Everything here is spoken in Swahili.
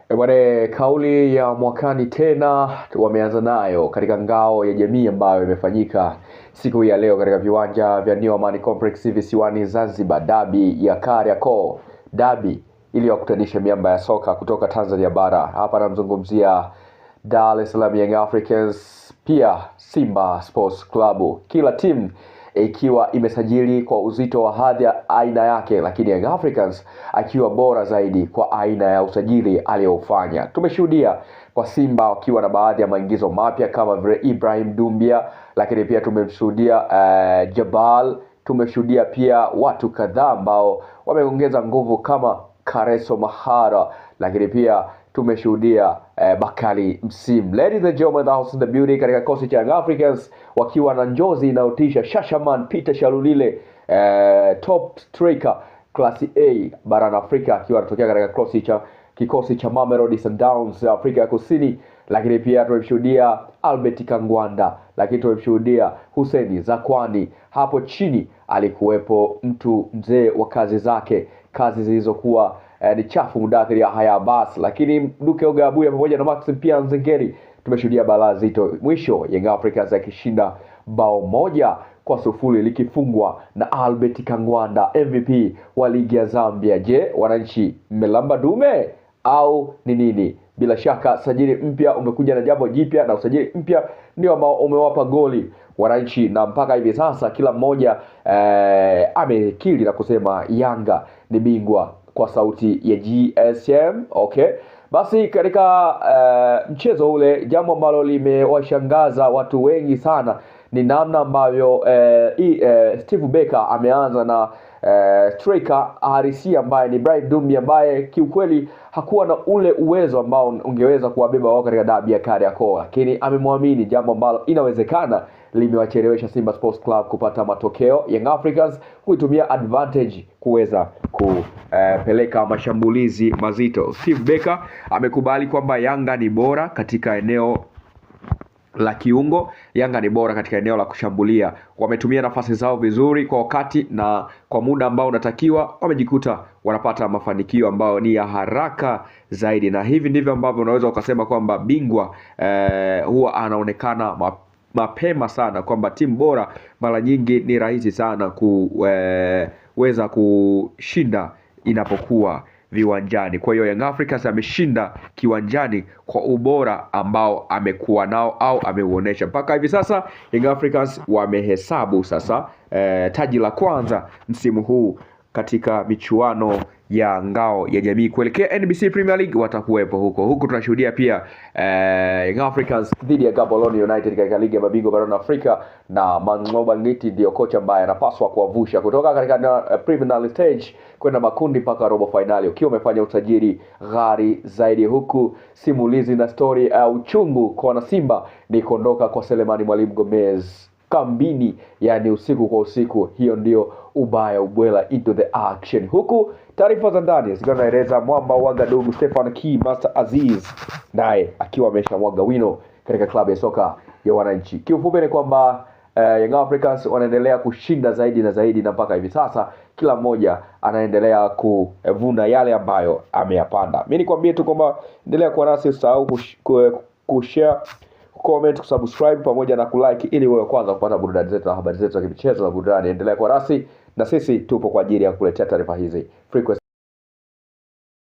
Bwana, kauli ya mwakani tena wameanza nayo katika ngao ya jamii ambayo imefanyika siku ya leo katika viwanja vya New Amani Complex visiwani Zanzibar. Dabi ya Kariakoo, dabi iliyokutanisha miamba ya soka kutoka Tanzania bara. Hapa namzungumzia Dar es Salaam Young Africans, pia Simba Sports Club. Kila timu ikiwa imesajili kwa uzito wa hadhi ya aina yake, lakini Young Africans akiwa bora zaidi kwa aina ya usajili aliyofanya. Tumeshuhudia kwa Simba wakiwa na baadhi ya maingizo mapya kama vile Ibrahim Dumbia, lakini pia tumeshuhudia Jabal, tumeshuhudia pia watu kadhaa ambao wameongeza nguvu kama Kareso Mahara, lakini pia tumeshuhudia Bakali Msimu. Ladies and gentlemen, the house in the beauty katika kikosi cha Young Africans wakiwa na njozi inayotisha Shashaman Peter Shalulile, top striker klasi A barani Afrika, akiwa anatokea katika kikosi cha Mamelodi Sundowns Afrika ya Kusini. Lakini pia tumeshuhudia Albert Kangwanda, lakini tumeshuhudia Hussein Zakwani. Hapo chini alikuwepo mtu mzee wa kazi zake, kazi zilizokuwa ni chafu, Mudathiri Yahya Abbas, lakini Duke Ogabuya pamoja na Maxim pia Nzengeri. Tumeshuhudia balaa zito, mwisho Young Africans akishinda bao 1-0 likifungwa na Albert Kangwanda, MVP wa ligi ya Zambia. Je, wananchi mmelamba dume au ni nini? Bila shaka sajili mpya umekuja na jambo jipya, na usajili mpya ndio ambao umewapa goli wananchi, na mpaka hivi sasa kila mmoja amekiri na kusema Yanga ni bingwa kwa sauti ya GSM. Okay, basi katika mchezo ule, jambo ambalo limewashangaza watu wengi sana ni namna ambavyo Steve Barker ameanza na striker harisi ambaye ni Ibrahim Dumbia, ambaye kiukweli hakuwa na ule uwezo ambao ungeweza kuwabeba wao katika dabi ya Kariakoo, lakini amemwamini, jambo ambalo inawezekana limewachelewesha Simba Sports Club kupata matokeo. Young Africans kuitumia advantage kuweza kupeleka mashambulizi mazito. Steve Barker amekubali kwamba Yanga ni bora katika eneo la kiungo, Yanga ni bora katika eneo la kushambulia. Wametumia nafasi zao vizuri kwa wakati na kwa muda ambao unatakiwa, wamejikuta wanapata mafanikio ambayo ni ya haraka zaidi, na hivi ndivyo ambavyo unaweza ukasema kwamba bingwa huwa anaonekana mapema sana, kwamba timu bora mara nyingi ni rahisi sana kuweza kushinda inapokuwa viwanjani. Kwa hiyo Young Africans ameshinda kiwanjani kwa ubora ambao amekuwa nao au ameuonesha mpaka hivi sasa. Young Africans wamehesabu sasa taji la kwanza msimu huu katika michuano ya ngao ya jamii kuelekea NBC Premier League. Watakuwepo huku tunashuhudia pia Young Africans dhidi ya Gaborone United katika ligi ya mabingwa barani Afrika, na Mangoba Ngiti ndio kocha ambaye anapaswa kuwavusha kutoka katika preliminary stage kwenda makundi mpaka robo finali, ukiwa umefanya usajili ghali zaidi, huku simulizi na story uchungu kwa wana Simba ni kuondoka kwa Selemani Mwalimu Gomez kambini, yani usiku kwa usiku. Hiyo ndio ubaya ubwela into the action. Huku taarifa za ndani zikiwa zinaeleza mwamba wa Gadugu Stefan Key Master Aziz naye akiwa ameshamwaga wino katika klabu ya soka ya wananchi. Kiufupi ni kwamba Young Africans wanaendelea kushinda zaidi na zaidi, na mpaka hivi sasa kila mmoja anaendelea kuvuna yale ambayo ameyapanda. Mimi nikwambie tu kwamba endelea kuwa nasi, usahau kushare, comment, kusubscribe pamoja na kulike ili wewe kwanza kupata burudani zetu na habari zetu za michezo na burudani. Endelea kuwa nasi, na sisi tupo kwa ajili ya kukuletea taarifa hizi. Frequency